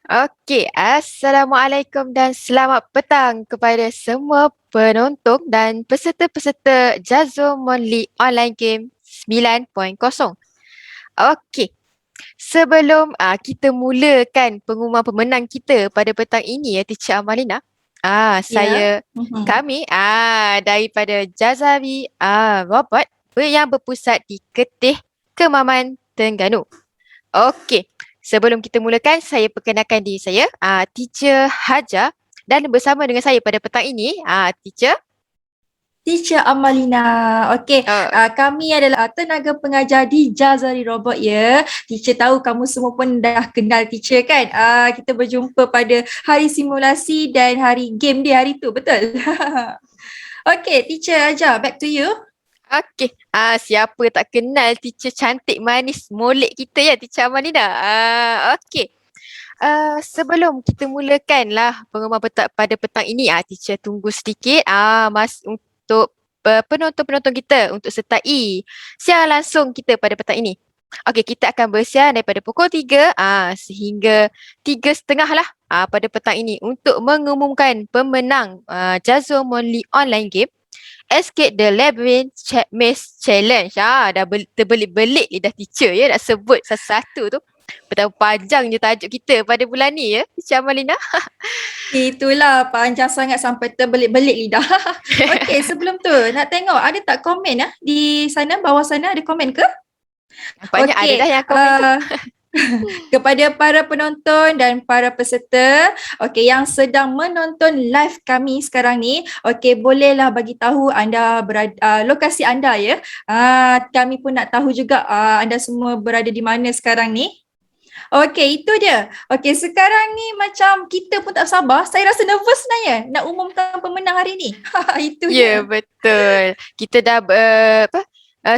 Okey, Assalamualaikum dan selamat petang kepada semua penonton dan peserta-peserta Jazo Monthly Online Game 9.0. Okey, sebelum kita mulakan pengumuman pemenang kita pada petang ini ya Teacher Amalina. Ya. Saya kami daripada Jazavi Robot yang berpusat di Ketih, Kemaman, Terengganu. Okey, sebelum kita mulakan, saya perkenalkan diri saya, Teacher Haja, dan bersama dengan saya pada petang ini, Teacher. Teacher Amalina. Okey, Uh, kami adalah tenaga pengajar di Jazari Robot ya. Teacher tahu kamu semua pun dah kenal teacher kan? Kita berjumpa pada hari simulasi dan hari game dia hari tu, betul? Okey, teacher Aja, back to you. Okey, siapa tak kenal teacher cantik manis molek kita ya, Teacher Amalina. Okey. Sebelum kita mulakan lah pengumuman pada petang ini, teacher tunggu sedikit untuk penonton-penonton kita untuk sertai siaran langsung kita pada petang ini. Okey, kita akan bersiaran daripada pukul 3 sehingga 3.30 lah pada petang ini untuk mengumumkan pemenang Jazo Monthly Online Game Escape the Labyrinth Maze Challenge. Dah terbelit-belit lidah teacher ya nak sebut satu-satu tu. Betapa panjang je tajuk kita pada bulan ni ya, Teacher Amalina. Itulah panjang sangat sampai terbelit-belit lidah. Okey, sebelum tu nak tengok ada tak komen di sana, bawah sana ada komen ke? Nampaknya ada Okey, dah yang komen tu. kepada para penonton dan para peserta, okey yang sedang menonton live kami sekarang ni, okey bolehlah bagi tahu anda lokasi anda ya. Kami pun nak tahu juga anda semua berada di mana sekarang ni. Okey, itu dia. Okey, sekarang ni macam kita pun tak sabar. Saya rasa nervous sebenarnya nak umumkan pemenang hari ni. Itu Ya, dia. betul. Kita dah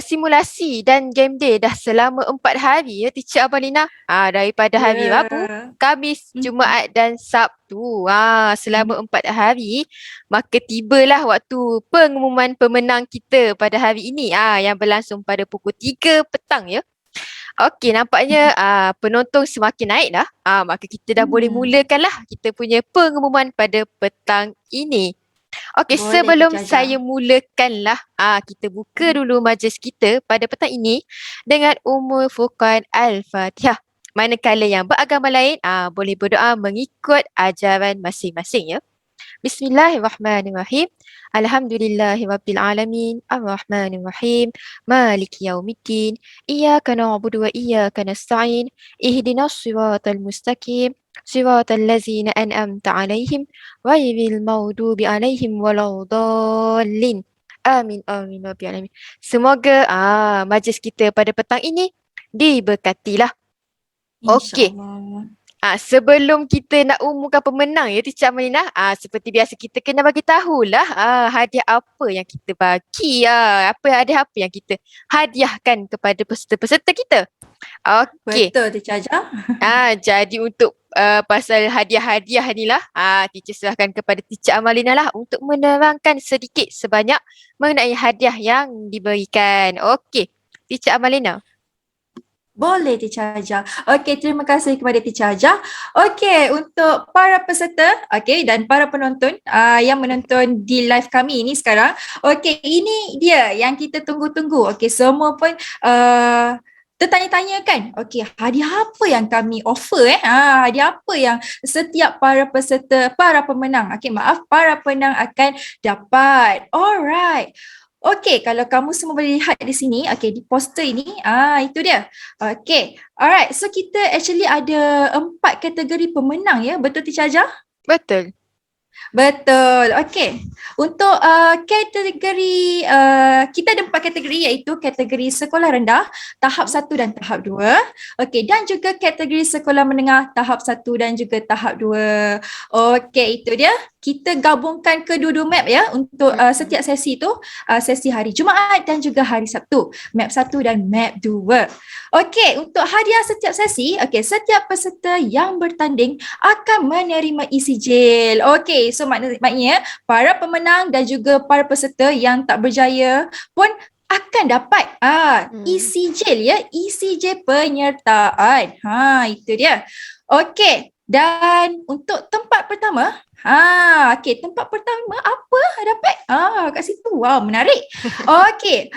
simulasi dan game day dah selama 4 hari ya, Teacher Amalina. Daripada hari Rabu, Ya. Khamis, Mhm. Jumaat dan Sabtu. Selama 4 hari, maka tibalah waktu pengumuman pemenang kita pada hari ini yang berlangsung pada pukul 3 petang ya. Okey, nampaknya penonton semakin naik dah. Maka kita dah boleh Hmm. mulakanlah kita punya pengumuman pada petang ini. Okey, Boleh sebelum dijajah. saya mulakanlah, kita buka dulu majlis kita pada petang ini dengan umur Furqan Al-Fatihah. Manakala yang beragama lain, boleh berdoa mengikut ajaran masing-masing ya. Bismillahirrahmanirrahim. Alhamdulillahirabbil alamin. Arrahmanirrahim. Maliki yaumiddin. Iyyaka na'budu wa iyyaka nasta'in. Ihdinas siratal mustaqim. Siratal ladzina an'amta 'alaihim ghairil maghdubi 'alaihim waladdallin. Amin amin ya rabbal alamin. Semoga majlis kita pada petang ini diberkatilah. Okey. InsyaAllah. Sebelum kita nak umumkan pemenang ya Teacher Amalina, seperti biasa kita kena bagi tahulah hadiah apa yang kita bagi, hadiah apa yang kita hadiahkan kepada peserta-peserta kita. Okey. Betul tu Caca. Jadi untuk pasal hadiah-hadiah ni lah, teacher serahkan kepada Teacher Amalina lah untuk menerangkan sedikit sebanyak mengenai hadiah yang diberikan. Okey, Teacher Amalina. Boleh Teacher Aja. Okey, terima kasih kepada Teacher Aja. Okey, untuk para peserta, okey dan para penonton yang menonton di live kami ini sekarang. Okey, ini dia yang kita tunggu-tunggu. Okey, semua pun tertanya-tanya kan. Okey, hadiah apa yang kami offer hadiah apa yang setiap para peserta, para pemenang, okey maaf, para penang akan dapat. Alright. Okey, kalau kamu semua boleh lihat di sini, okey di poster ini, itu dia. Okey, alright. So kita actually ada 4 kategori pemenang ya, betul Teacher Aja? Betul. Betul. Okey. Untuk kategori kita ada 4 kategori iaitu kategori sekolah rendah, tahap 1 dan tahap 2. Okey, dan juga kategori sekolah menengah tahap 1 dan juga tahap 2. Okey, itu dia. Kita gabungkan kedua-dua map ya untuk setiap sesi tu, sesi hari Jumaat dan juga hari Sabtu. Map 1 dan map 2. Okey, untuk hadiah setiap sesi, okey, setiap peserta yang bertanding akan menerima isi jail. Okey, so maknanya para pemenang dan juga para peserta yang tak berjaya pun akan dapat isi jail ya, isi jail penyertaan. Itu dia. Okey. Dan untuk tempat pertama, okey, tempat pertama apa dapat? Kat situ. Wow, menarik. Okey.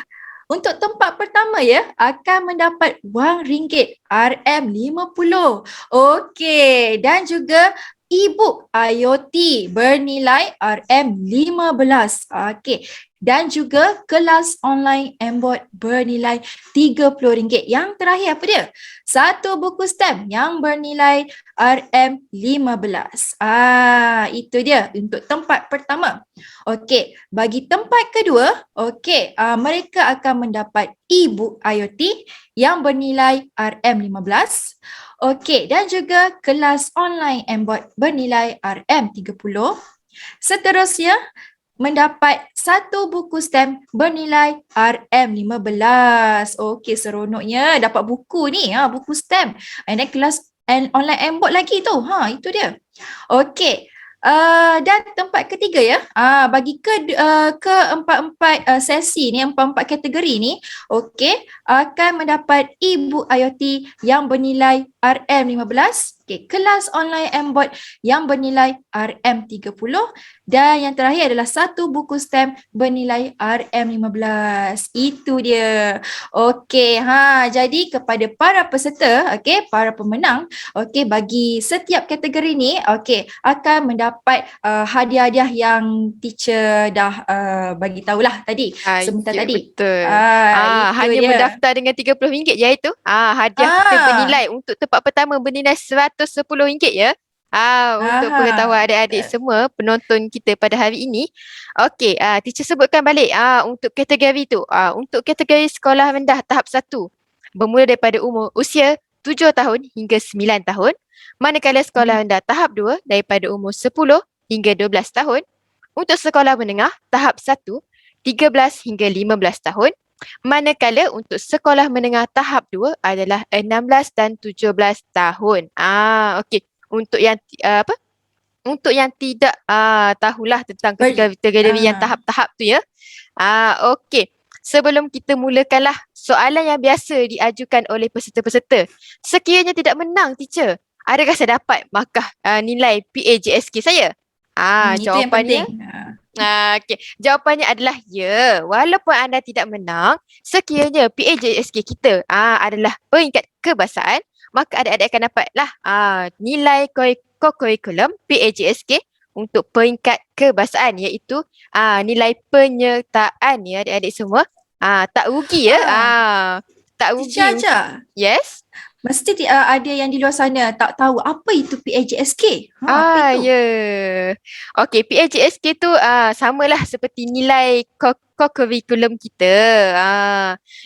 Untuk tempat pertama ya, akan mendapat wang ringgit RM50. Okey, dan juga e-book IoT bernilai RM15. Okey. Dan juga kelas online Mbot bernilai RM30. Yang terakhir apa dia? Satu buku stem yang bernilai RM15. Itu dia untuk tempat pertama. Okey, bagi tempat kedua, okey, mereka akan mendapat e-book IoT yang bernilai RM15. Okey, dan juga kelas online Mbot bernilai RM30. Seterusnya, mendapat satu buku stem bernilai RM15. Okey, seronoknya dapat buku ni, buku stem. And then kelas and online Mbot lagi tu. Itu dia. Okey. Dan tempat ketiga ya, bagi keempat-empat sesi ni, empat-empat kategori ni, okey, akan mendapat e-book IoT yang bernilai RM15, okey, kelas online Mbot yang bernilai RM30, dan yang terakhir adalah satu buku stem bernilai RM15. Itu dia. Okey, jadi kepada para peserta, okey, para pemenang, okey, bagi setiap kategori ni, okey, akan mendapat hadiah-hadiah yang teacher dah bagi tahulah tadi, sebentar Ya, tadi. betul. Itu Hanya dia. mendaftar dengan RM30 je itu. Hadiah kita bernilai untuk tempat pertama bernilai RM110 ya. Untuk pengetahuan adik-adik semua penonton kita pada hari ini. Okey, teacher sebutkan balik untuk kategori tu. Untuk kategori sekolah rendah tahap 1 bermula daripada usia 7 tahun hingga 9 tahun. Manakala sekolah rendah tahap 2 daripada umur 10 hingga 12 tahun. Untuk sekolah menengah tahap 1 13 hingga 15 tahun. Manakala untuk sekolah menengah tahap 2 adalah 16 dan 17 tahun. Okey. Untuk yang Untuk yang tidak tahulah tentang kategori yang tahap-tahap tu ya. Okey. Sebelum kita mulakanlah soalan yang biasa diajukan oleh peserta-peserta. Sekiranya tidak menang teacher, adakah saya dapat markah nilai PAJSK saya? Itu yang Jawapannya penting. okey. Jawapannya adalah ya. Walaupun anda tidak menang, sekiranya PAJSK kita adalah peringkat kebahasaan, maka adik-adik akan dapatlah nilai co-curriculum PAJSK untuk peringkat kebahasaan, iaitu nilai penyertaan ya adik-adik semua. Tak rugi ya. Tak rugi. Teacher Aja, Yes. mesti ada yang di luar sana tak tahu apa itu PAJSK. Apa itu? Ya. Okey, PAJSK tu samalah seperti nilai co-curriculum kita.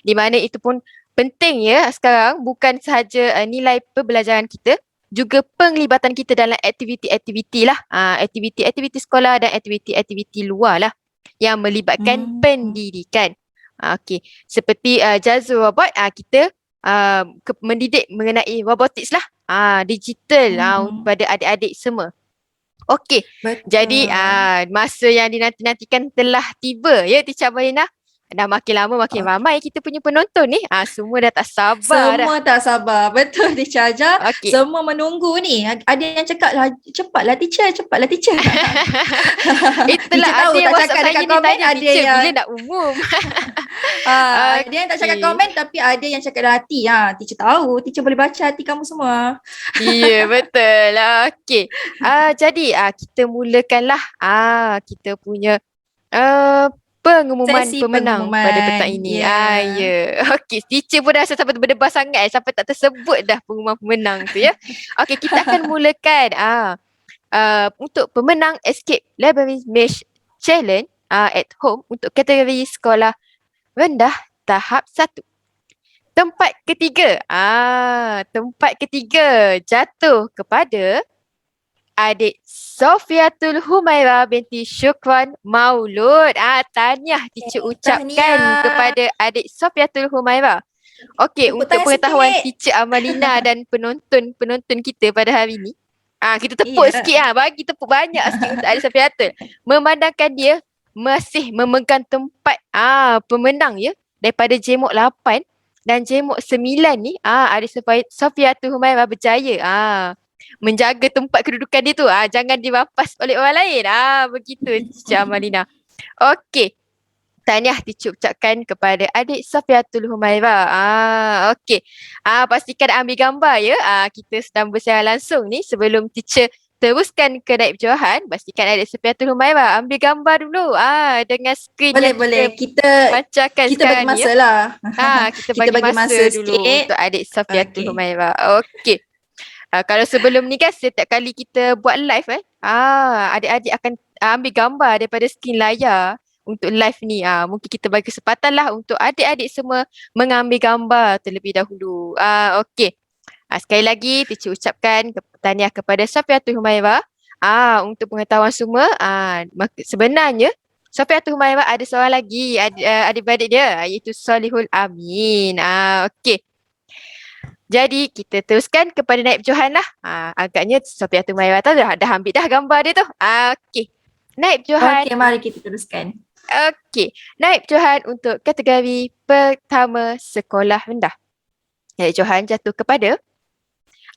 Di mana itu pun penting ya sekarang, bukan sahaja nilai pembelajaran kita, juga penglibatan kita dalam aktiviti-aktiviti lah. Aktiviti-aktiviti sekolah dan aktiviti-aktiviti luar lah yang melibatkan pendidikan. Okey, seperti Jazu Robot, kita mendidik mengenai robotics lah. Digital pada adik-adik semua. Okey. Jadi masa yang dinanti-nantikan telah tiba ya Teacher Amalina. Dah makin lama makin ramai kita punya penonton ni. Semua dah tak sabar dah. Semua tak sabar. Betul Teacher Aja. Okey. Semua menunggu ni. Ada yang cakap lah, cepatlah teacher. Itulah Teacher ada tahu yang tak WhatsApp cakap saya dekat ni komen, tanya ada teacher yang bila nak umum. ada yang tak cakap Okey. komen, tapi ada yang cakap dalam hati. Teacher tahu. Teacher boleh baca hati kamu semua. Ya, betul. Okey. Jadi kita mulakanlah kita punya pengumuman Sesi pemenang pengumuman. pada petang ini. Ya. Ya. Okey, teacher pun dah rasa sampai berdebar sangat sampai tak tersebut dah pengumuman pemenang tu ya. Okey, kita akan mulakan untuk pemenang Escape Library Mesh Challenge at home untuk kategori sekolah rendah tahap 1. Tempat ketiga. Tempat ketiga jatuh kepada adik Sofiatul Humaira binti Syukran Maulud. Tahniah teacher ucapkan kepada adik Sofiatul Humaira. Okey, untuk pengetahuan teacher Amalina dan penonton kita pada hari ini. Kita tepuk sikit bagi tepuk banyak sikit untuk adik Sofiatul. Memandangkan dia masih memegang tempat pemenang ya daripada Jemok 8 dan Jemok 9 ni adik Sofiatul Humaira berjaya. menjaga tempat kedudukan dia tu. Jangan dirampas oleh orang lain. Begitu Teacher Amalina. Okey. Tahniah teacher ucapkan kepada adik Safiatul Humaira. Okey. Pastikan ambil gambar ya. Kita sedang bersiaran langsung ni sebelum teacher teruskan ke naib Johan. Pastikan adik Safiatul Humaira ambil gambar dulu. Dengan skrin yang Boleh. kita pancarkan Kita sekarang bagi masa ni ya. lah. Kita bagi masa dulu sikit. untuk adik Safiatul Okey. Humaira. Okey. Kalau sebelum ni kan setiap kali kita buat live adik-adik akan ambil gambar daripada skrin layar untuk live ni. Mungkin kita bagi kesempatan lah untuk adik-adik semua mengambil gambar terlebih dahulu. Okey. Sekali lagi teacher ucapkan tahniah kepada Safiatul Humaira. Untuk pengetahuan semua, sebenarnya Safiatul Humaira ada seorang lagi adik-beradik dia iaitu Solihul Amin. Okey. Jadi kita teruskan kepada naib Johan lah. Agaknya Safiatul Humaira tu dah ambil dah gambar dia tu. Okey. Naib Johan. Okey, mari kita teruskan. Okey. Naib Johan untuk kategori pertama sekolah rendah. Naib Johan jatuh kepada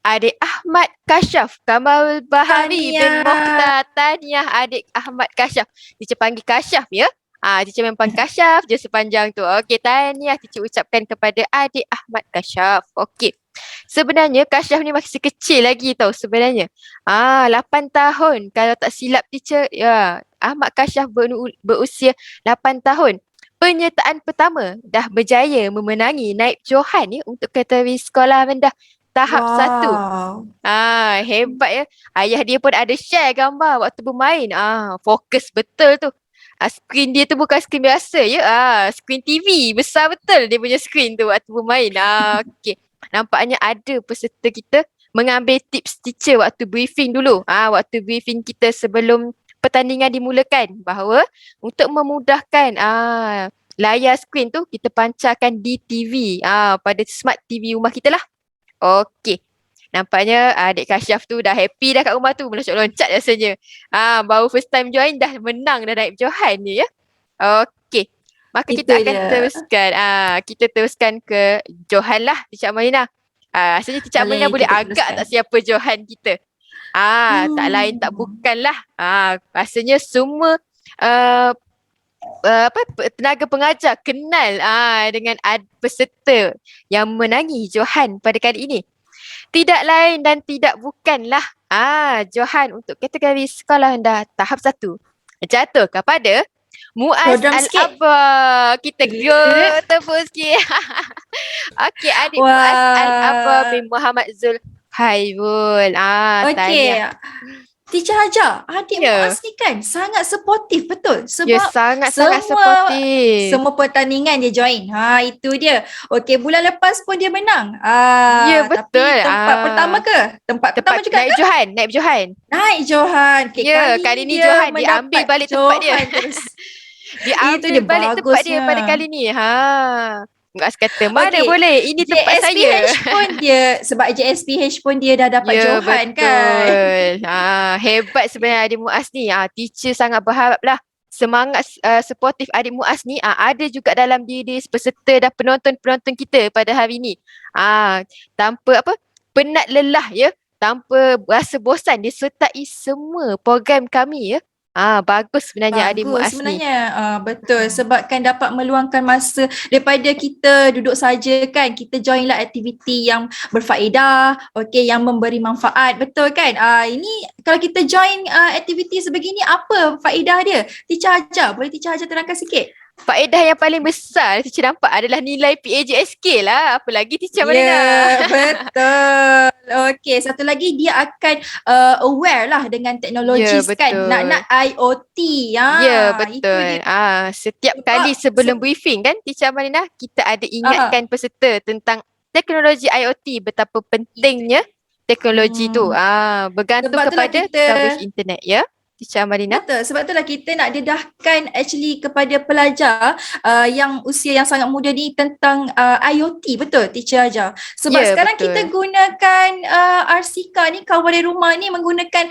adik Ahmad Kasyaf Kamarul Bahari bin Mokhtar. Tahniah adik Ahmad Kasyaf. Teacher panggil Kasyaf ya. Teacher memang panggil Kasyaf je sepanjang tu. Okey, tahniah teacher ucapkan kepada adik Ahmad Kasyaf. Okey. Sebenarnya Kasyaf ni masih kecil lagi tau sebenarnya. 8 tahun kalau tak silap teacher. Ya, Ahmad Kasyaf berusia 8 tahun. Penyertaan pertama dah berjaya memenangi naib Johan ni untuk kategori sekolah rendah tahap 1. Hebat ya. Ayah dia pun ada share gambar waktu bermain. Fokus betul tu. Skrin dia tu bukan skrin biasa ya. Skrin TV besar betul dia punya skrin tu waktu bermain. Okey. Nampaknya ada peserta kita mengambil tips teacher waktu briefing dulu. Waktu briefing kita sebelum pertandingan dimulakan bahawa untuk memudahkan layar skrin tu kita pancarkan di TV pada smart TV rumah kita lah. Okey. Nampaknya adik Kasyaf tu dah happy dah kat rumah tu. Meloncat-loncat rasanya. Baru first time join dah menang dah naib Johan ni ya. Okey. Maka kita akan teruskan. Kita teruskan ke Johan lah Teacher Amalina. Rasanya Teacher Amalina boleh agak tak siapa Johan kita. Tak lain tak bukanlah. Rasanya semua tenaga pengajar kenal dengan peserta yang menangi Johan pada kali ini. Tidak lain dan tidak bukanlah Johan untuk kategori sekolah rendah tahap 1 jatuh kepada Muaz Al-Abrar. Kita go tepuk sikit. Okey, adik Muaz Al-Abrar bin Muhammad Zul Khairul. Okey. Teacher Hajar, adik Muaz ni kan sangat supportive betul sebab sangat supportive. Semua pertandingan dia join. Itu dia. Okey, bulan lepas pun dia menang. Betul. Tapi tempat pertama ke? Tempat pertama juga Naib Johan. Naib Johan. Okay, kali ni Johan dia ambil balik tempat dia. Dia ambil balik tempat dia pada kali ni. Muaz kata mana boleh, ini tempat saya. JSPH pun dia, sebab JSPH pun dia dah dapat Johan kan. Hebat sebenarnya adik Muaz ni. Teacher sangat berharap lah semangat supportif adik Muaz ni ada juga dalam diri peserta dan penonton-penonton kita pada hari ni. Tanpa penat lelah ya, tanpa rasa bosan disertai semua program kami ya. Bagus sebenarnya adik Muaz ni. Betul, sebab kan dapat meluangkan masa daripada kita duduk saja kan, kita join lah aktiviti yang berfaedah, yang memberi manfaat, betul kan? Ini kalau kita join aktiviti sebegini, apa faedah dia? Teacher Hajar, boleh Teacher Hajar terangkan sikit? Faedah yang paling besar teacher nampak adalah nilai PAJSK lah. Apa lagi teacher Amalina? Ya, betul. Okey, satu lagi dia akan aware lah dengan teknologi kan. Nak IoT. Ya, betul. Setiap kali sebelum briefing kan teacher Amalina, kita ada ingatkan peserta tentang teknologi IoT, betapa pentingnya teknologi tu. Bergantung kepada coverage internet ya. Teacher Amalina. Betul, sebab itulah kita nak dedahkan actually kepada pelajar yang usia yang sangat muda ni tentang IoT, betul Teacher Hajar? Sebab sekarang betul. Kita gunakan RCK ni, kawan dari rumah ni menggunakan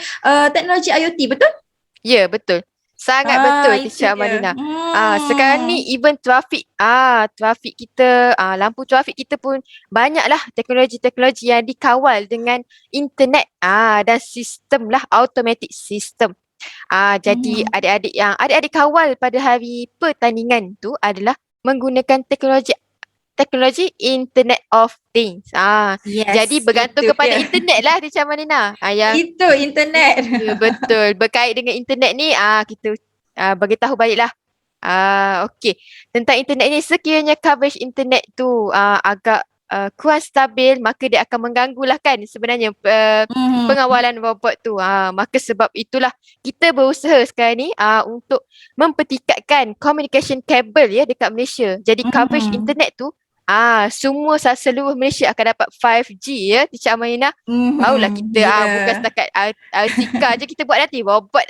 teknologi IoT, betul? Ya, betul. Sangat betul Itu Teacher dia. Amalina. Sekarang ni even trafik kita, lampu trafik kita pun banyaklah teknologi-teknologi yang dikawal dengan internet dan sistem lah, automatic system. Jadi Hmm. adik-adik kawal pada hari pertandingan tu adalah menggunakan teknologi Internet of Things. Jadi Yes, bergantung itu kepada dia. internet lah Teacher Amalina. Yang Itu internet. Ya, betul. Berkait dengan internet ni, kita beritahu baiklah. Okey. Tentang internet ni, sekiranya coverage internet tu agak kurang stabil, maka dia akan mengganggulah kan sebenarnya Mhm. pengawalan robot tu. Maka sebab itulah kita berusaha sekarang ni untuk mempertingkatkan communication cable ya dekat Malaysia. Jadi coverage Mhm. internet tu semua seluruh Malaysia akan dapat 5G ya Teacher Amalina. Barulah Mhm. kita bukan Ya. setakat RCK je kita buat nanti. Robot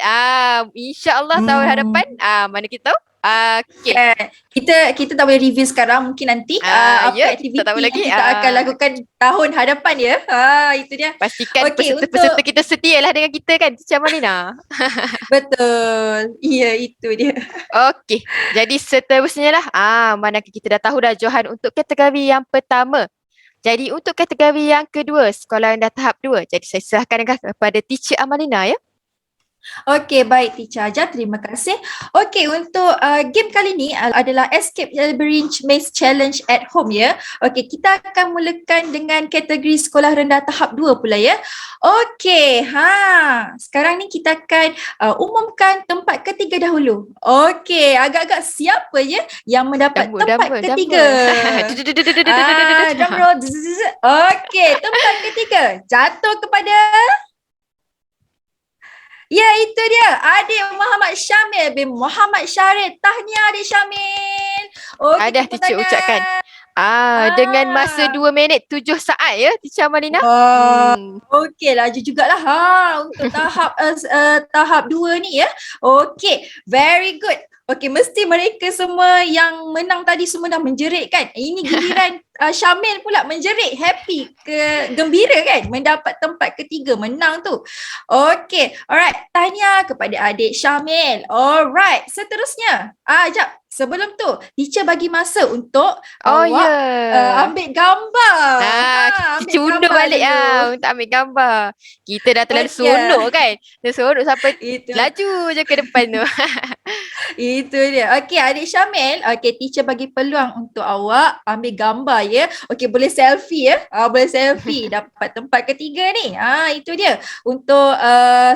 insya-Allah tahun hadapan Hmm. mana kita tahu. Okey. Kan. Kita tak boleh review sekarang, mungkin nanti Ya apa kita tak tahu aktiviti yang lagi. kita akan lakukan tahun hadapan ya. Itu dia. Pastikan Okey, untuk peserta-peserta kita setialah dengan kita kan Teacher Malina. betul. Ya, itu dia. Okey. Jadi seterusnya lah manakah kita dah tahu dah Johan untuk kategori yang pertama. Jadi untuk kategori yang kedua, sekolah rendah tahap 2. Jadi saya serahkan kepada Teacher Amalina ya. Okey, baik Teacher Aja, terima kasih. Okey, untuk game kali ni adalah Escape Labyrinth Maze Challenge at Home ya. Okey, kita akan mulakan dengan kategori sekolah rendah tahap 2 pula ya. Okey, sekarang ni kita akan umumkan tempat ketiga dahulu. Okey, agak-agak siapa ya yang mendapat tempat ketiga? Drum roll. Okey, tempat ketiga jatuh kepada ya, itu dia. Adik Muhammad Syamil bin Muhammad Syarif. Tahniah Adik Syamil. Okey, Ada tepuk teacher ucapkan. tangan. Dengan masa Ah. 2 minit 7 saat ya Teacher Amalina. Wah, okey, laju jugalah untuk tahap 2 ni ya. Okey, very good. Okey, mesti mereka semua yang menang tadi semua dah menjerit kan. Ini giliran Syamil pula menjerit, happy, gembira kan mendapat tempat ketiga, menang tu. Okey, alright. Tahniah kepada adik Syamil. Alright, seterusnya. Jap. Sebelum tu, teacher bagi masa untuk awak ambil gambar. Kita Ambil undur gambar balik dulu. untuk ambil gambar. Kita dah terlalu Okey. seronok kan. Dah seronok sampai Itu. laju je ke depan tu. Itu dia. Okey, adik Syamil. Okey, teacher bagi peluang untuk awak ambil gambar ya. Okey, boleh selfie ya. Boleh selfie. Dapat tempat ketiga ni. Itu dia. Untuk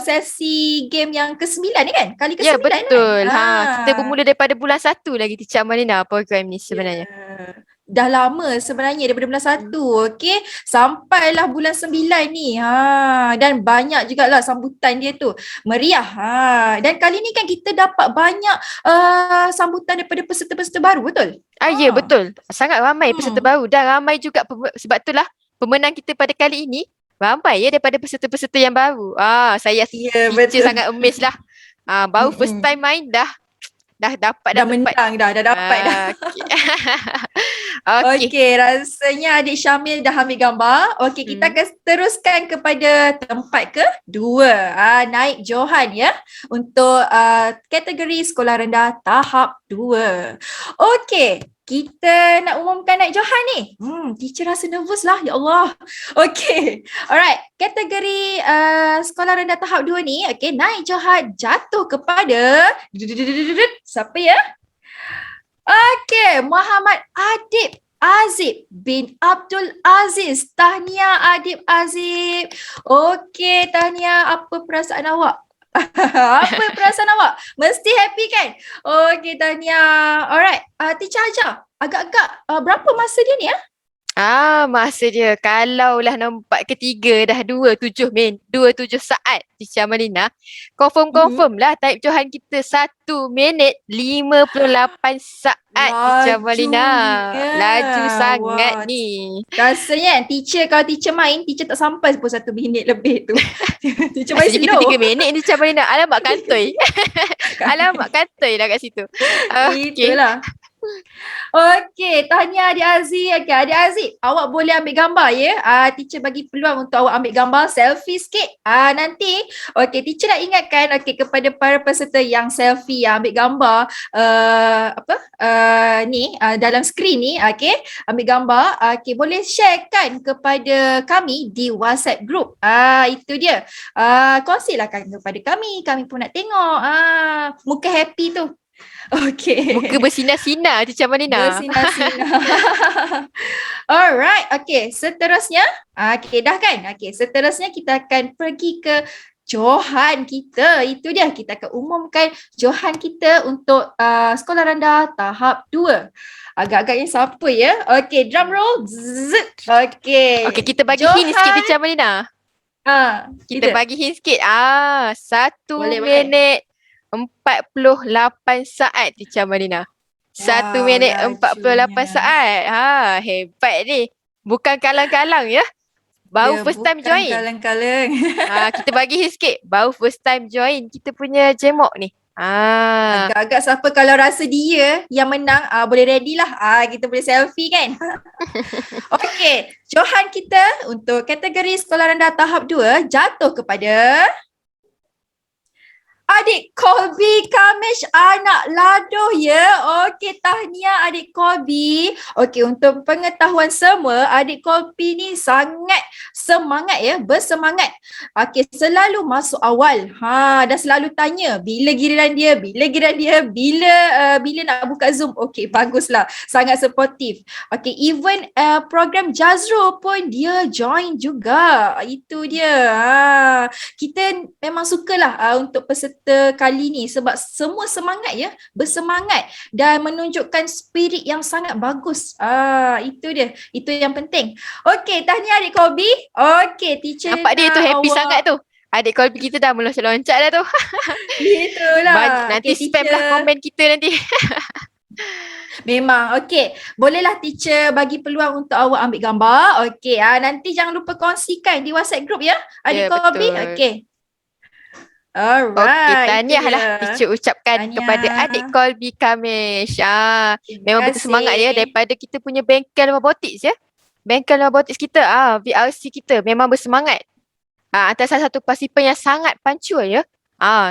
sesi game yang ke-9 ni kan? Kali ke-9 Ya betul. kan? Kita bermula daripada bulan 1 lagi Teacher Amalina program ni sebenarnya. Yeah. Dah lama sebenarnya daripada bulan 1, okey, sampailah bulan 9 ni. Dan banyak jugalah sambutan dia tu. Meriah. Dan kali ni kan kita dapat banyak sambutan daripada peserta-peserta baru, betul? Ya betul. Sangat ramai peserta Hmm. baru dan ramai juga sebab itulah pemenang kita pada kali ini ramai ya daripada peserta-peserta yang baru. Saya Ya, teacher betul. sangat amazed lah. Baru first time main dah dapat Dah tempat. menang dah dapat dah. Okey. Okey, rasanya adik Syamil dah ambil gambar. Okey, kita akan teruskan kepada tempat kedua. Naik Johan ya untuk kategori sekolah rendah tahap 2. Okey, kita nak umumkan naik Johan ni. Teacher rasa nervous lah, ya Allah. Okey, alright. Kategori sekolah rendah tahap 2 ni, okey, naik Johan jatuh kepada siapa ya? Okey, Muhammad Adib Azib bin Abdul Aziz. Tahniah Adib Azib. Okey, tahniah. Apa perasaan awak? Apa perasaan awak? Mesti happy kan? Okey, tahniah. Alright, teacher ajar. Agak-agak berapa masa dia ni ya? Masa dia kalaulah nampak ketiga dah 27 saat Teacher Amalina. Confirm lah type Johan kita 1 minit 58 saat Teacher Amalina. Laju sangat ni. Rasanya kalau teacher main, teacher tak sampai pun 1 minit lebih tu. Teacher main Kita slow. 3 minit ni Teacher Amalina. Alamak kantoi. Alamak kantoi lah kat situ. Itulah. Okey, tahniah Adik Aziz. Okey, Adik Aziz, awak boleh ambil gambar ya. Teacher bagi peluang untuk awak ambil gambar selfie sikit. Nanti, okey, teacher nak ingatkan kepada para peserta yang selfie, yang ambil gambar dalam skrin ni, okey, ambil gambar, okey, boleh sharekan kepada kami di WhatsApp group. Itu dia. Kongsilah kepada kami. Kami pun nak tengok muka happy tu. Okay. Muka bersinar-sinar Teacher Amalina. Bersinar-sinar. Alright. Okay. Seterusnya. Okay. Dah kan? Okay. Seterusnya kita akan pergi ke Johan kita. Itu dia. Kita akan umumkan Johan kita untuk sekolah rendah tahap 2. Agak-agaknya siapa ya? Okay. Drum roll. Zzz. Okay. Okay, kita bagi hint sikit Teacher Amalina. Kita bagi hint sikit. 1 minit 48 saat Teacher Amalina. 1 minit 48 saat. Hebat ni. Bukan kalang-kalang ya. Baru first time join. Kalang-kalang. Kita bagi hint sikit. Baru first time join kita punya jemok ni. Agak-agak siapa kalau rasa dia yang menang, boleh ready lah. Kita boleh selfie kan. Okey, Johan kita untuk kategori sekolah rendah tahap 2 jatuh kepada Adik Colby Kamesh anak Ladoh ya. Okey, tahniah Adik Colby. Okey, untuk pengetahuan semua, Adik Colby ni sangat semangat ya, bersemangat. Okey, selalu masuk awal. Dan selalu tanya bila giliran dia, bila nak buka Zoom. Okey, baguslah. Sangat supportive. Okey, even program Jazro pun dia join juga. Itu dia. Kita memang sukalah untuk peserta kali ni sebab semua semangat ya, bersemangat dan menunjukkan spirit yang sangat bagus. Itu dia. Itu yang penting. Okey, tahniah Adik Colby. Okey, teacher. Nampak dia tu happy sangat tu. Adik Colby kita dah meloncat-loncat dah tu. Itulah. Nanti spam lah komen kita nanti. Memang. Okey. Bolehlah teacher bagi peluang untuk awak ambil gambar. Okey. Nanti jangan lupa kongsikan di WhatsApp group ya. Adik Colby. Okey. Alright. Okey, tahniah lah teacher ucapkan kepada Adik Colby Kamesh. Memang betul semangat dia daripada kita punya bengkel robotics ya. Bengkel robotics kita, VRC kita memang bersemangat. Antara salah satu participant yang sangat pancul ya.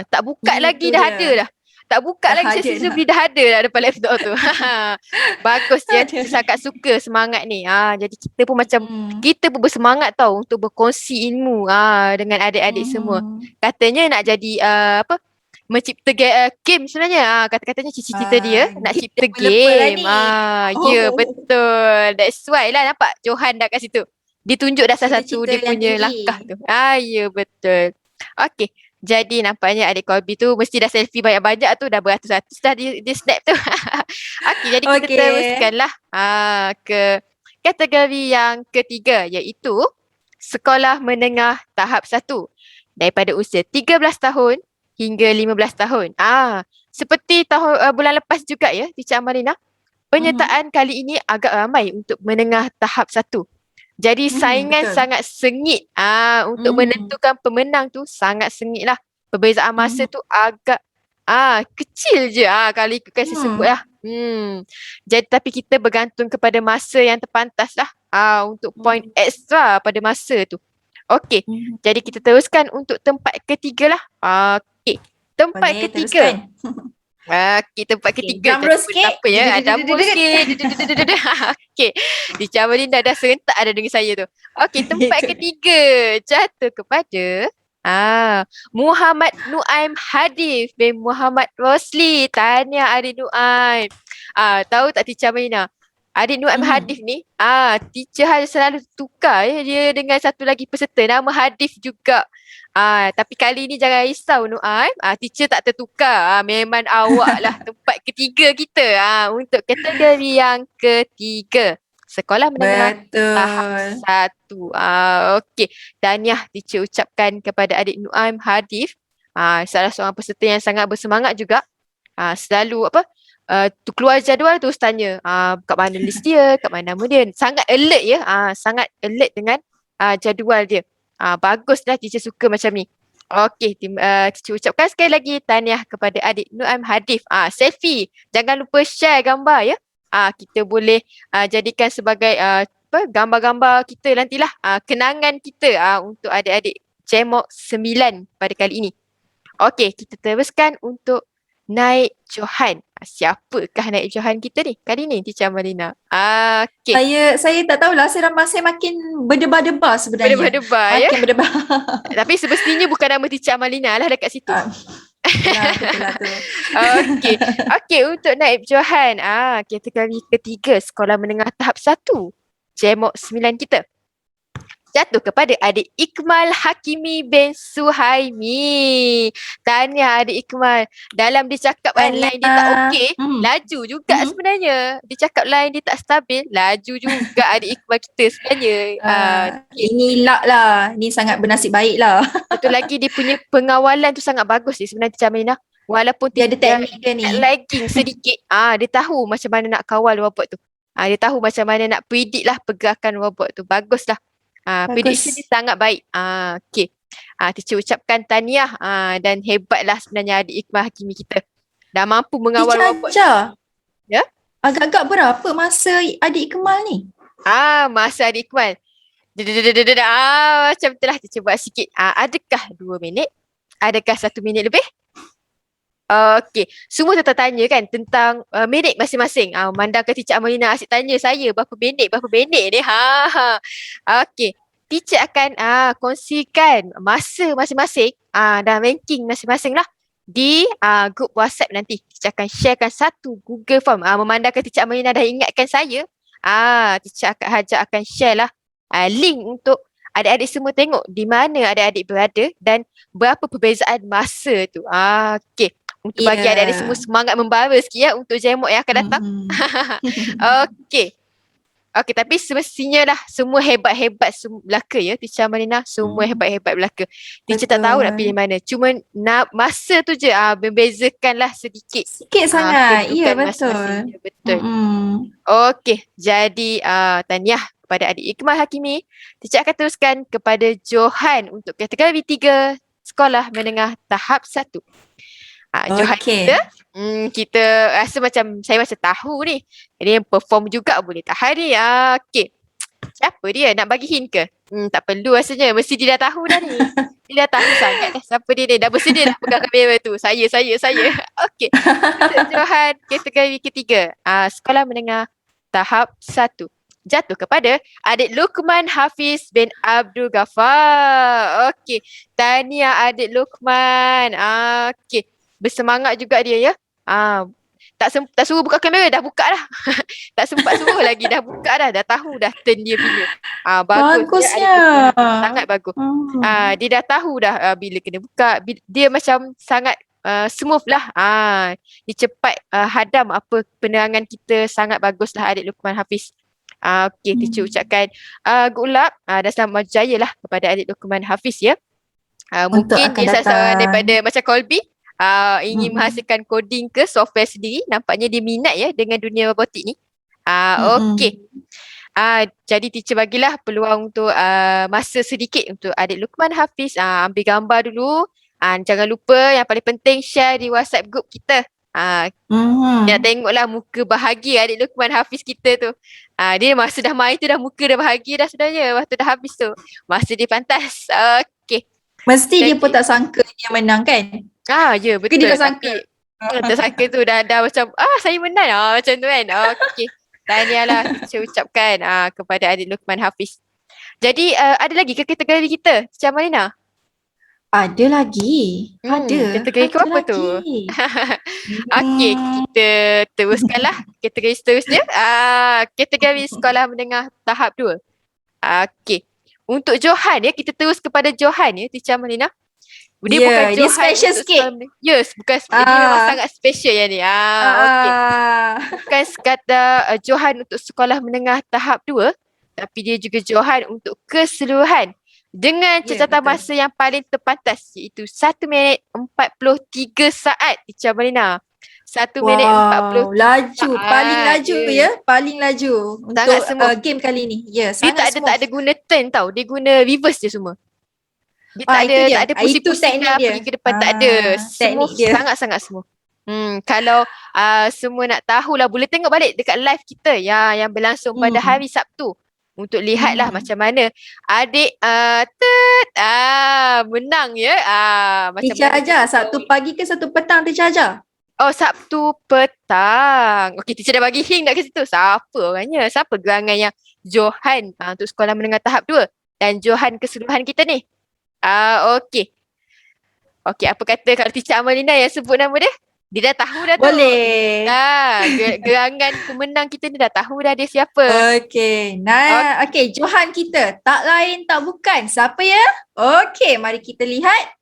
Tak buka lagi dah ada dah. Tak buka lagi sesi beli dah ada dah depan laptop tu. Bagus dia, kita sangat suka semangat ni. Jadi kita pun macam kita pun bersemangat tau untuk berkongsi ilmu dengan adik-adik semua. Katanya nak jadi mencipta game sebenarnya. Kata-katanya cita-cita dia nak cipta game. Ya betul. That's why lah nampak Johan dah kat situ. Ditunjuk dah salah satu dia punya langkah tu. Ya betul. Okey. Jadi nampaknya Adik Colby tu mesti dah selfie banyak-banyak tu, dah beratus-ratus dah dia snap tu. Okey, jadi kita teruskanlah ke kategori yang ketiga, iaitu sekolah menengah tahap 1 daripada usia 13 tahun hingga 15 tahun. Seperti bulan lepas juga ya Teacher Amalina, penyertaan kali ini agak ramai untuk menengah tahap 1. Jadi saingan sangat sengit untuk menentukan pemenang tu, sangat sengit lah. Perbezaan masa tu agak kecil je kalau ikutkan saya sebut lah. Jadi tapi kita bergantung kepada masa yang terpantas lah untuk point extra pada masa tu. Okey, jadi kita teruskan untuk tempat ketiga lah. Okey, tempat ketiga. Tempat ketiga. Drum roll sikit. Apa ya? Drum roll sikit. Okey. Teacher Amalina dah serentak ada dengan saya tu. Okey, tempat ketiga jatuh kepada Muhammad Nuaim Hadif bin Muhammad Rosli. Tahniah adik Nuaim. Tahu tak Teacher Amalina? Adik Nuaim Hadif ni, teacher selalu tukar dia dengan satu lagi peserta nama Hadif juga. Tapi kali ni jangan risau Nuaim, teacher tak tertukar. Memang awak lah tempat ketiga kita untuk kategori yang ketiga. Sekolah menengah tahap 1. Okey, tahniah teacher ucapkan kepada adik Nuaim Hadif. Salah seorang peserta yang sangat bersemangat juga. Selalu tu keluar jadual terus tanya kat mana list dia, kat mana nama dia. Sangat alert ya. Sangat alert dengan jadual dia. Baguslah teacher suka macam ni. Okey, Cici ucapkan sekali lagi tahniah kepada adik Nuaim Hadif. Selfie. Jangan lupa share gambar ya. Kita boleh jadikan sebagai gambar-gambar kita nantilah. Kenangan kita untuk adik-adik Cemok 9 pada kali ini. Okey, kita teruskan untuk Naib Johan. Siapakah Naib Johan kita ni? Kali ni Teacher Amalina. Okey. Saya tak tahulah, saya makin berdebar-debar sebenarnya. Berdebar-debar ya. Makin berdebar. Tapi semestinya bukan nama Teacher Amalina lah dekat situ. Betul lah tu. Okey, untuk Naib Johan, kategori ketiga sekolah menengah tahap 1. Cemok 9 kita. Jatuh kepada adik Ikmal Hakimi bin Suhaimi. Tahniah adik Ikmal. Dalam dia cakap line dia tak okey, laju juga sebenarnya. Dia cakap line dia tak stabil, laju juga adik Ikmal kita sebenarnya. Ini luck lah. Ini sangat bernasib baik lah. Betul lagi dia punya pengawalan tu sangat bagus dia sebenarnya Teacher Amalina. Walaupun Dia ada teknik dia ni. lagging sedikit, dia tahu macam mana nak kawal robot tu. Dia tahu macam mana nak predict lah pergerakan robot tu. Baguslah. Prediction dia sangat baik. Okey. Teacher ucapkan tahniah dan hebatlah sebenarnya adik Ikmal Hakimi kita. Dah mampu mengawal robot. Ya? Agak-agak berapa masa adik Ikmal ni? Masa adik Ikmal. Macam itulah Teacher buat sikit. Adakah 2 minit? Adakah 1 minit lebih? Okey, semua tertanya kan tentang minit masing-masing. Memandangkan Teacher Amalina asyik tanya saya berapa minit ni. Okey, teacher akan kongsikan masa masing-masing dan ranking masing-masing lah di grup WhatsApp nanti. Teacher akan sharekan satu Google Form. Memandangkan Teacher Amalina dah ingatkan saya, teacher akan share lah link untuk adik-adik semua tengok di mana adik-adik berada dan berapa perbezaan masa tu. Okey. Untuk bagi adik-adik semua semangat membara sikit ya untuk Cemok yang akan datang. Okey. Okey, tapi semestinya lah semua hebat-hebat belaka ya Teacher Amalina. Semua hebat-hebat belaka. Teacher tak tahu nak pilih mana. Cuma masa tu je membezakan lah sedikit. Sikit sangat. Ya, betul. Betul. Okey, jadi tahniah kepada adik Ikmal Hakimi. Teacher akan teruskan kepada Johan untuk kategori 3 sekolah menengah tahap 1. Johan kita rasa macam saya macam tahu ni. Dia perform juga boleh tahan ni. Okey. Siapa dia? Nak bagi hint ke? Tak perlu rasanya. Mesti dia dah tahu dah ni. Dia dah tahu sangat dah siapa dia ni. Dah bersedia dah pegang kamera tu. Saya. Okey. Johan kategori ketiga. Sekolah menengah tahap 1. Jatuh kepada adik Luqman Hafiz bin Abdul Ghaffar. Okey. Tahniah adik Luqman. Okey. Bersemangat juga dia ya. Tak suruh buka kamera, dah buka dah. Tak sempat suruh lagi, dah buka dah. Dah tahu dah turn dia bila. Bagusnya. Sangat bagus. Dia dah tahu dah bila kena buka. Dia macam sangat smooth lah. Dia cepat hadam apa penerangan kita. Sangat bagus lah adik Luqman Hafiz. Okey, teacher ucapkan good luck dan selamat jaya lah kepada adik Luqman Hafiz ya. Mungkin dia salah daripada macam Colby. Ingin menghasilkan coding ke software sendiri. Nampaknya dia minat ya dengan dunia robotik ni. Okey. Jadi teacher bagilah peluang untuk masa sedikit untuk adik Luqman Hafiz. Ambil gambar dulu. Jangan lupa yang paling penting share di WhatsApp group kita. Nak tengoklah muka bahagia adik Luqman Hafiz kita tu. Dia masa dah main tu dah muka dah bahagia dah sebenarnya. Waktu dah habis tu. Masa dia pantas. Okey. Mesti dia pun tak sangka dia menang kan? Ya betul. Dia tak sangka. Tak sangka tu dah macam saya menang macam tu kan. Okey. Tahniahlah saya ucapkan kepada adik Luqman Hafiz. Jadi ada lagi ke kategori kita Teacher Amalina? Ada lagi. Ada. Kategori ke apa tu? Okey, kita teruskanlah kategori seterusnya. Kategori sekolah menengah tahap 2. Okey. Untuk Johan ya, kita terus kepada Johan ya Teacher Amalina. Dia bukan Johan. Dia special sikit. Yes, bukan dia memang sangat special yang ni. Okey. Bukan sekadar Johan untuk sekolah menengah tahap 2, tapi dia juga Johan untuk keseluruhan. Dengan catatan masa yang paling terpantas iaitu 1 minit 43 saat Teacher Amalina. 1 minit 43 laju, paling laju ya, paling laju sangat untuk game kali ni. Ya, dia sangat tak ada guna turn tau, dia guna reverse je semua. Dia tak ada Itu dia. tak ada Itu pusing-pusing teknik dah dia. pergi ke depan, tak ada. Smooth, Teknik dia. sangat-sangat smooth. Kalau semua nak tahulah, boleh tengok balik dekat live kita yang berlangsung pada Hmm. hari Sabtu untuk lihatlah Hmm. macam mana adik menang ya. Macam Teacher mana ajar. kita Sabtu pagi ke Sabtu petang teacher ajar? Oh, Sabtu petang. Okey, teacher dah bagi hint kat situ. Siapa orangnya? Siapa gerangan yang Johan untuk sekolah menengah tahap 2 dan Johan keseluruhan kita ni? Okey. Okey, apa kata kalau teacher Amalina yang sebut nama dia? Dia dah tahu dah tu. Boleh. Gerangan pemenang kita ni dah tahu dah dia siapa. Okey. Nah, okey, Johan kita. Tak lain tak bukan. Siapa ya? Okey, mari kita lihat.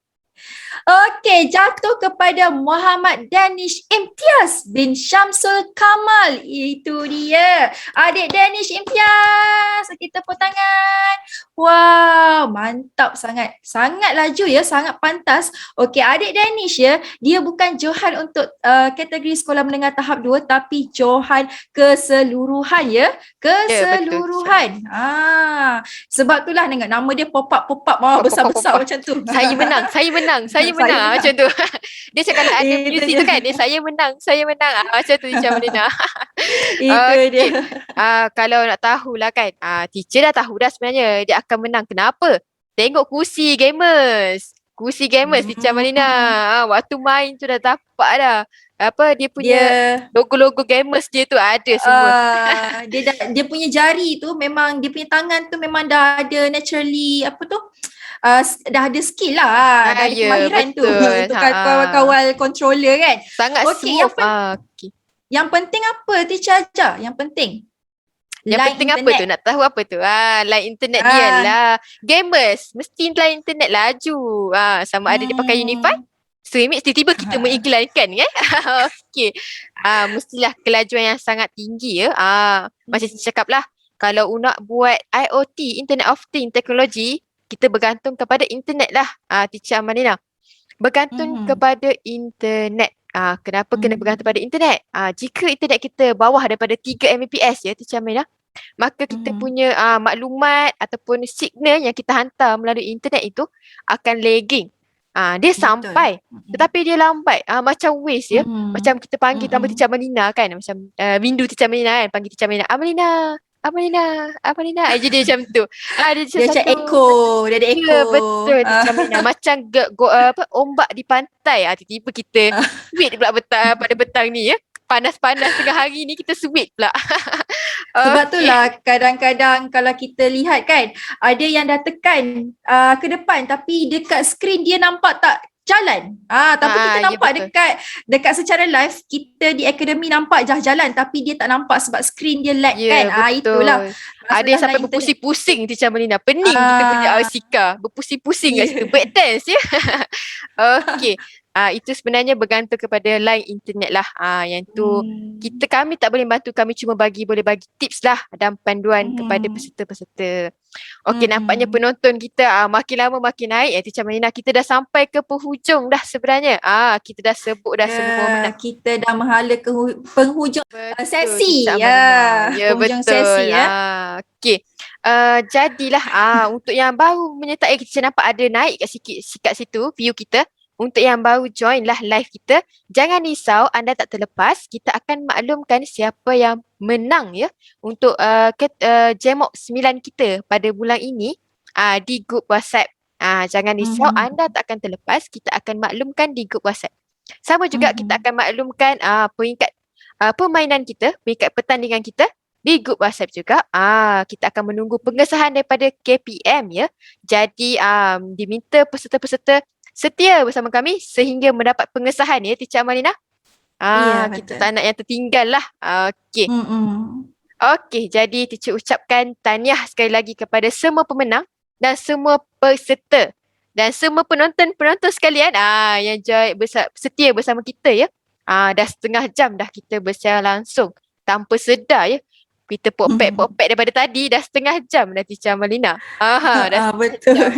Okey, jatuh kepada Muhammad Danish Imtiaz bin Syamsul Kamal. Itu dia. Adik Danish Imtiaz. Kita tepuk tangan. Wow, mantap sangat. Sangat laju ya, sangat pantas. Okey, adik Danish ya, dia bukan Johan untuk kategori sekolah menengah tahap 2 tapi Johan keseluruhan ya. Keseluruhan. Sebab itulah dengan nama dia pop up besar-besar macam tu. Saya menang. Saya menang. Macam tu. Dia cakap kalau ada music tu kan, dia saya menang. Macam tu Teacher Amalina. Itu dia. Kalau nak tahulah kan, teacher dah tahu dah sebenarnya dia akan menang. Kenapa? Tengok kursi gamers. Teacher Amalina. Waktu main tu dah tapak dah. Dia punya logo-logo gamers dia tu ada semua. Dia punya jari tu memang, dia punya tangan tu memang dah ada naturally dah ada skill lah, dah ada kemahiran tu untuk kawal controller kan. Sangat smooth. Yang penting apa teacher ajar? Yang penting apa tu? Nak tahu apa tu? Line internet dia lah. Gamers mesti line internet laju. Sama ada dia pakai Unify, Streamix, tiba-tiba kita mengiklankan kan. Okey. Mestilah kelajuan yang sangat tinggi ya. Macam saya cakap lah, kalau nak buat IoT, Internet of Things teknologi, kita bergantung kepada internet lah. Teacher Amalina. Bergantung kepada internet. Kenapa kena bergantung pada internet? Jika internet kita bawah daripada 3 Mbps ya Teacher Amalina, maka kita punya maklumat ataupun signal yang kita hantar melalui internet itu akan lagging. Dia sampai tetapi dia lambat. Macam Waze ya. Macam kita panggil nama Teacher Amalina kan. Macam rindu Teacher Amalina kan. Panggil Teacher Amalina. Amalina. Jadi dia macam tu. Dia macam echo. Dia ada echo. Ya, betul Teacher Amalina. Macam ombak di pantai. Tiba-tiba kita sweet pula pada petang ni ya. Panas-panas tengah hari ni kita sweet pula. Sebab itulah kadang-kadang kalau kita lihat kan, ada yang dah tekan ke depan tapi dekat skrin dia nampak tak jalan. Tapi kita nampak dekat secara live, kita di akademi nampak jalan tapi dia tak nampak sebab skrin dia lag kan. Itulah. Ada yang sampai berpusing-pusing Teacher Amalina. Pening kita punya Arsika. Berpusing-pusing kat situ. Break dance ya. Okey. Itu sebenarnya bergantung kepada line internet lah. Yang tu kami tak boleh bantu, kami cuma boleh bagi tips lah dan panduan kepada peserta-peserta. Okey, nampaknya penonton kita makin lama makin naik ya Teacher Amalina. Kita dah sampai ke penghujung dah sebenarnya. Kita dah sebut dah semua menang. Kita dah menghala ke penghujung sesi. Penghujung sesi ya. Okey. Jadilah untuk yang baru menyertai, kita nampak ada naik kat situ view kita. Untuk yang baru join lah live kita, jangan risau, anda tak terlepas. Kita akan maklumkan siapa yang menang ya untuk Jemok 9 kita pada bulan ini di grup WhatsApp. Jangan risau, anda tak akan terlepas. Kita akan maklumkan di grup WhatsApp. Sama juga kita akan maklumkan peringkat permainan kita, peringkat pertandingan kita di grup WhatsApp juga. Kita akan menunggu pengesahan daripada KPM ya. Jadi diminta peserta-peserta setia bersama kami sehingga mendapat pengesahan ya Teacher Amalina. Kita tak nak yang tertinggal lah. Okey. Okey, jadi teacher ucapkan tahniah sekali lagi kepada semua pemenang dan semua peserta dan semua penonton sekalian yang setia bersama kita ya. Dah setengah jam dah kita bersiaran langsung tanpa sedar ya. Kita popek daripada tadi dah setengah jam dah Teacher Amalina. Betul.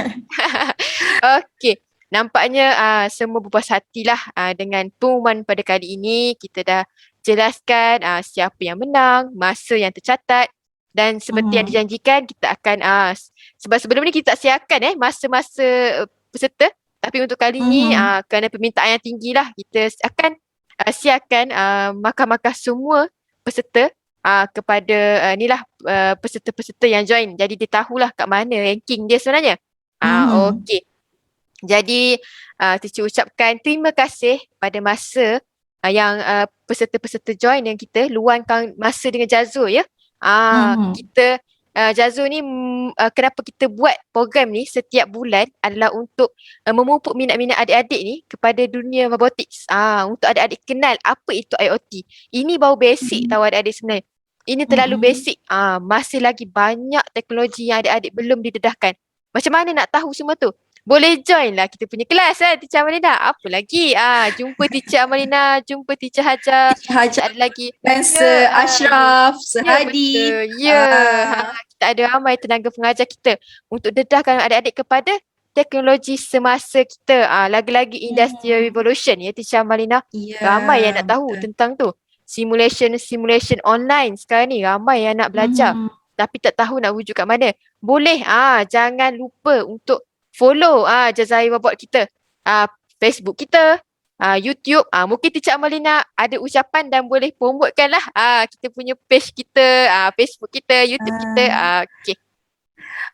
Okey. Nampaknya semua berpuas hatilah dengan pengumuman pada kali ini. Kita dah jelaskan siapa yang menang, masa yang tercatat dan seperti yang dijanjikan kita akan sebab sebelum ni kita tak siapkan masa-masa peserta. Tapi untuk kali ni kerana permintaan yang tinggi lah, kita akan siarkan markah-markah semua peserta kepada peserta-peserta yang join. Jadi dia tahulah kat mana ranking dia sebenarnya. Okey. Jadi teacher ucapkan terima kasih pada masa yang peserta-peserta join dengan kita, luangkan masa dengan Jazul ya. Kita Jazul ni kenapa kita buat program ni setiap bulan adalah untuk memupuk minat-minat adik-adik ni kepada dunia robotics. Untuk adik-adik kenal apa itu IoT. Ini baru basic tahu adik-adik sebenarnya. Ini terlalu basic. Masih lagi banyak teknologi yang adik-adik belum didedahkan. Macam mana nak tahu semua tu? Boleh join lah kita punya kelas Teacher Amalina. Apa lagi? Jumpa Teacher Amalina, jumpa Teacher Hajar. Ada lagi Spencer, Ashraf, Sehadi. Kita ada ramai tenaga pengajar kita untuk dedahkan adik-adik kepada teknologi semasa kita. Lagi-lagi Industrial Revolution ya Teacher Amalina. Ramai yang nak tahu tentang tu. Simulation online sekarang ni ramai yang nak belajar. Tapi tak tahu nak rujuk kat mana. Boleh jangan lupa untuk follow Jazai Robot kita. Facebook kita, YouTube. Mungkin Teacher Amalina ada ucapan dan boleh promotekan lah kita punya page kita, Facebook kita, YouTube kita.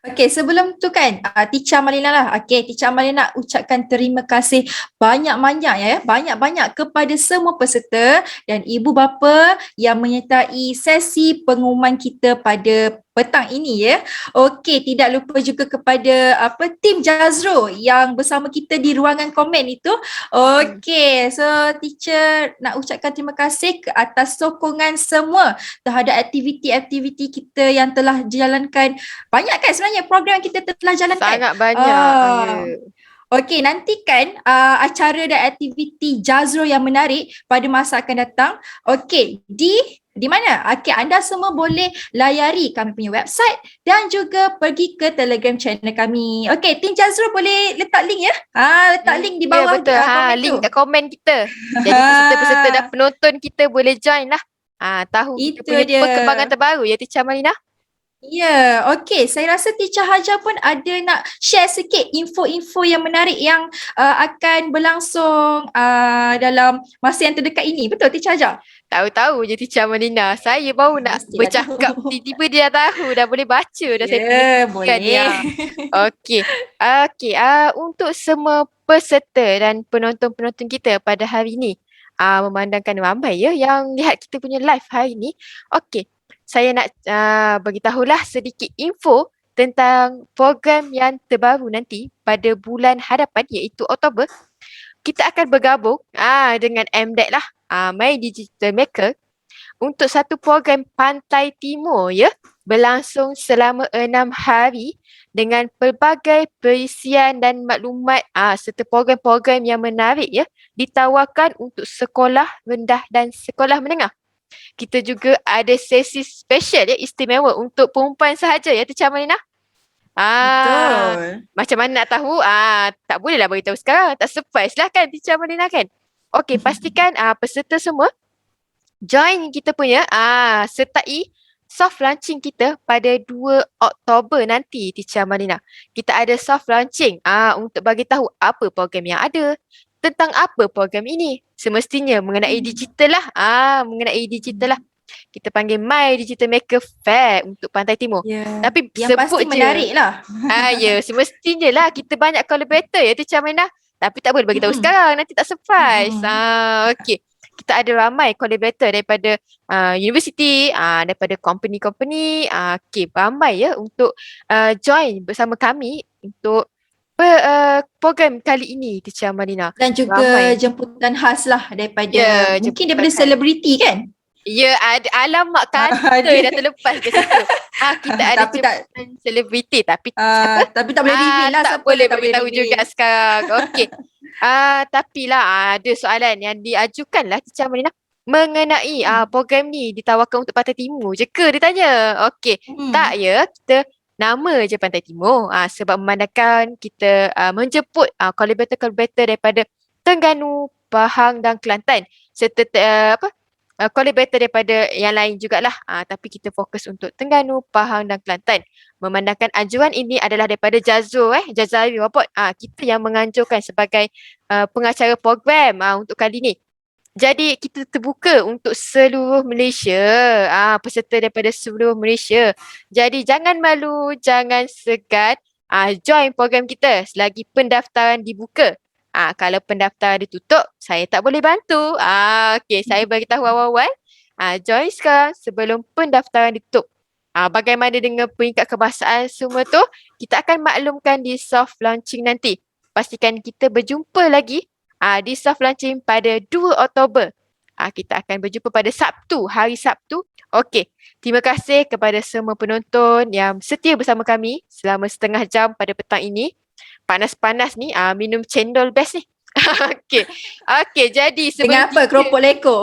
Okey, sebelum tu kan Teacher Amalina lah. Okey, Teacher Amalina ucapkan terima kasih banyak-banyak kepada semua peserta dan ibu bapa yang menyertai sesi pengumuman kita pada petang ini ya. Okey, tidak lupa juga kepada tim Jazro yang bersama kita di ruangan komen itu. Okey, so teacher nak ucapkan terima kasih ke atas sokongan semua terhadap aktiviti-aktiviti kita yang telah dijalankan. Banyak kan sebenarnya program yang kita telah jalankan? Sangat banyak. Okey, nantikan acara dan aktiviti Jazro yang menarik pada masa akan datang. Okey, di mana? Okey, anda semua boleh layari kami punya website dan juga pergi ke Telegram channel kami. Okey, tim Jazro boleh letak link ya? Letak link di bawah. Betul. Link kat komen kita. Jadi peserta-peserta dan penonton kita boleh join lah. Tahu itu kita punya dia perkembangan terbaru ya Teacher Amalina. Ya, okey. Saya rasa Teacher Hajar pun ada nak share sikit info-info yang menarik yang akan berlangsung dalam masa yang terdekat ini. Betul Teacher Hajar? Tahu-tahu je Teacher Amalina. Saya baru nak bercakap, tiba-tiba dia dah tahu, dah boleh baca dah saya boleh. Okey. Untuk semua peserta dan penonton-penonton kita pada hari ini, memandangkan ramai ya yang lihat kita punya live hari ini. Okey. Saya nak beritahulah sedikit info tentang program yang terbaru nanti pada bulan hadapan iaitu Oktober. Kita akan bergabung dengan MDEC lah, My Digital Maker untuk satu program Pantai Timur ya, berlangsung selama 6 hari dengan pelbagai perisian dan maklumat serta program-program yang menarik ya ditawarkan untuk sekolah rendah dan sekolah menengah. Kita juga ada sesi special ya, istimewa untuk perempuan sahaja ya Teacher Amalina. Betul. Macam mana nak tahu? Tak bolehlah beritahu sekarang. Tak surprise lah kan Teacher Amalina kan? Okey, pastikan peserta semua join kita punya sertai soft launching kita pada 2 Oktober nanti Teacher Amalina. Kita ada soft launching untuk bagi tahu apa program yang ada, tentang apa program ini. Semestinya mengenai digital lah. Mengenai digital lah. Kita panggil My Digital Maker Fair untuk Pantai Timur. Tapi yang sebut pasti menarik lah. Semestinya lah kita banyak collaborator ya Teacher Amalina. Tapi tak boleh bagi tahu sekarang, nanti tak surprise. Okey. Kita ada ramai collaborator daripada universiti, daripada company-company. Okey, ramai ya untuk join bersama kami untuk program kali ini Teacher Amalina. Dan juga jemputan khas lah daripada mungkin daripada selebriti kan? Ya, ada alamat kata dah terlepas ke situ. Kita ada jemputan selebriti tapi siapa? Tapi tak boleh reveal lah. Tak boleh beritahu juga sekarang. Okey. Tapi lah ada soalan yang diajukan lah Teacher Amalina mengenai program ni ditawarkan untuk Pantai Timur je ke dia tanya. Okey. Tak ya, kita nama je Pantai Timur sebab memandangkan kita menjemput collaborator-collaborator daripada Terengganu, Pahang dan Kelantan serta quality daripada yang lain jugalah. Tapi kita fokus untuk Terengganu, Pahang dan Kelantan. Memandangkan anjuran ini adalah daripada Jazari Robot. Kita yang menganjurkan sebagai pengacara program untuk kali ini. Jadi kita terbuka untuk seluruh Malaysia, peserta daripada seluruh Malaysia. Jadi jangan malu, jangan segan, join program kita selagi pendaftaran dibuka. Kalau pendaftaran ditutup, saya tak boleh bantu. Okey, saya beritahu awal-awal. Join sekarang sebelum pendaftaran ditutup. Bagaimana dengan peringkat kebahasaan semua tu? Kita akan maklumkan di soft launching nanti. Pastikan kita berjumpa lagi di soft launching pada 2 Oktober. Kita akan berjumpa pada Sabtu, hari Sabtu. Okey, terima kasih kepada semua penonton yang setia bersama kami selama setengah jam pada petang ini. Panas-panas ni, minum cendol best ni. Okey. Okey, jadi Dengan apa? Keropok leko?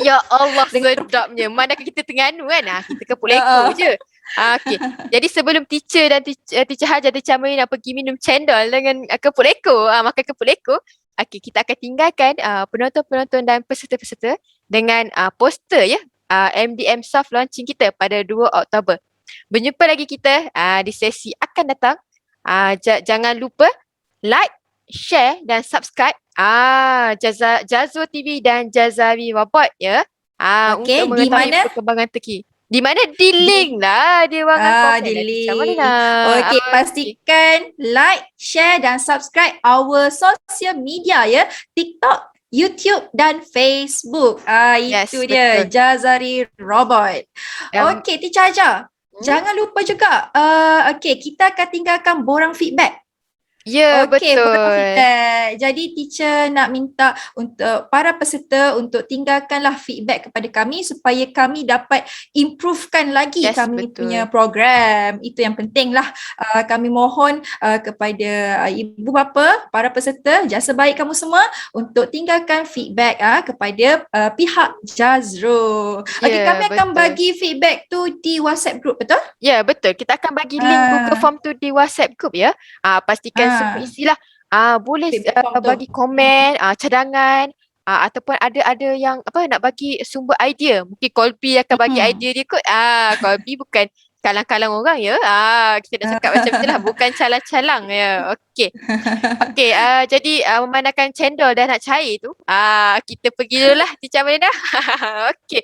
Ya Allah, sedapnya. Manakah kita Terengganu kan? Kita kepuk leko je. Okey. Jadi sebelum teacher dan teacher Hajar, teacher Amalin nak pergi minum cendol dengan kepuk leko, makan kepuk leko, kita akan tinggalkan penonton-penonton dan peserta-peserta dengan poster MDM soft launching kita pada 2 Oktober. Berjumpa lagi kita di sesi akan datang. Jangan lupa like, share dan subscribe Jazwa TV dan Jazari Robot ya. Okey, Untuk di mengetahui mana? perkembangan terkini. Di mana? Di link lah di ruangan komen. Di link. Mana? Okey, pastikan like, share dan subscribe our social media ya. TikTok, YouTube dan Facebook. Yes, Itu dia betul. Jazari Robot. Okey, Teacher Hajar. Jangan lupa juga, kita akan tinggalkan borang feedback. Ya, Okey, betul. borang feedback. Jadi teacher nak minta untuk para peserta untuk tinggalkanlah feedback kepada kami supaya kami dapat improvekan lagi kami betul. punya program. Itu yang penting lah. Kami mohon kepada ibu bapa, para peserta, jasa baik kamu semua untuk tinggalkan feedback kepada pihak Jazro. Okey, kami akan bagi feedback tu di WhatsApp group, betul? Ya, betul. Kita akan bagi link Google Form tu di WhatsApp group ya. Pastikan semua isilah. Boleh bagi komen, cadangan, ataupun ada yang nak bagi sumber idea. Mungkin Kolbi akan bagi idea dia kot. Kolbi bukan kalang-kalang orang ya. Kita nak cakap macam itulah, bukan calang-calang ya. Okey. Okey, jadi memandangkan cendol dah nak cair tu, kita pergi dulu lah Teacher Amalina. Okey.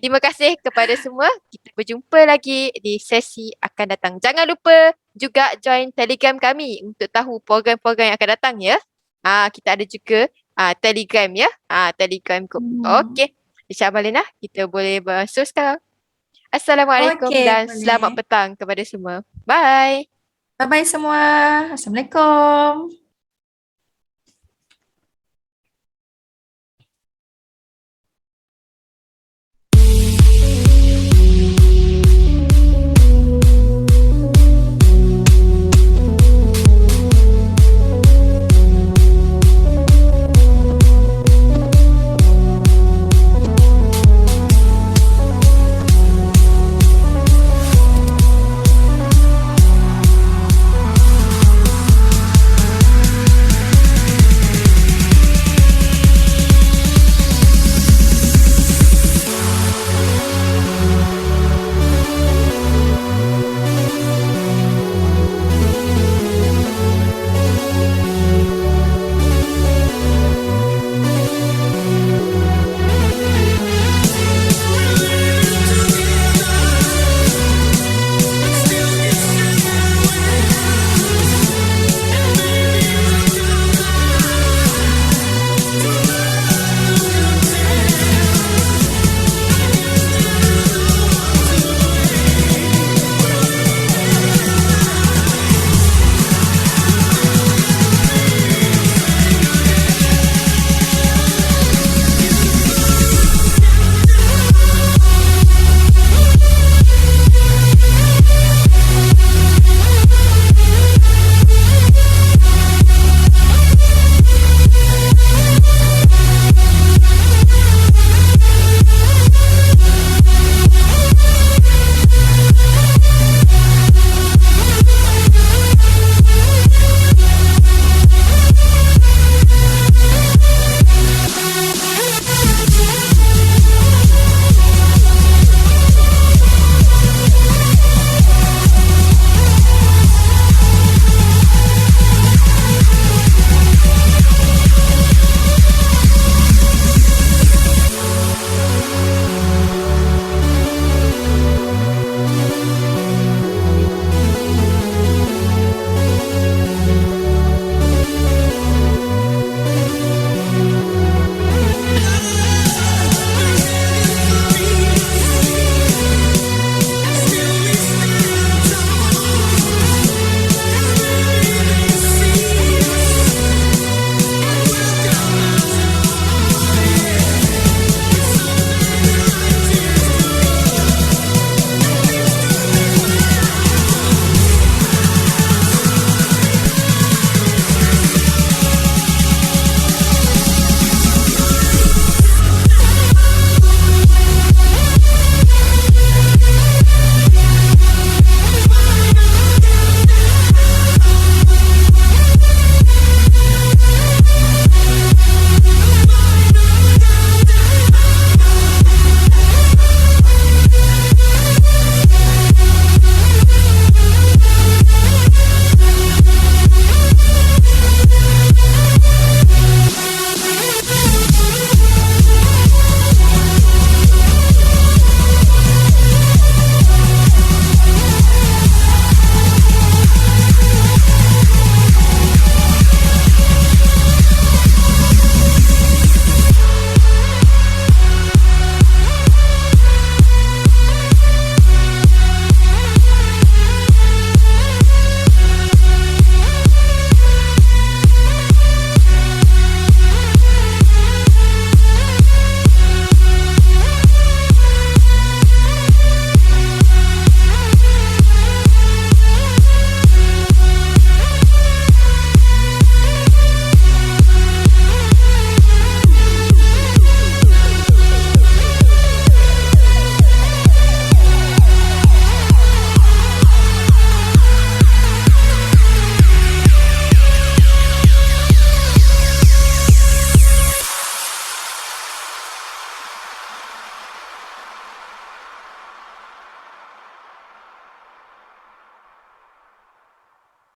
Terima kasih kepada semua. Kita berjumpa lagi di sesi akan datang. Jangan lupa juga join Telegram kami untuk tahu program-program yang akan datang ya. Kita ada juga Telegram ya. Telegram group. Okey. Teacher Amalina, kita boleh masuk sekarang. Assalamualaikum dan selamat petang kepada semua. Bye. Bye-bye semua. Assalamualaikum.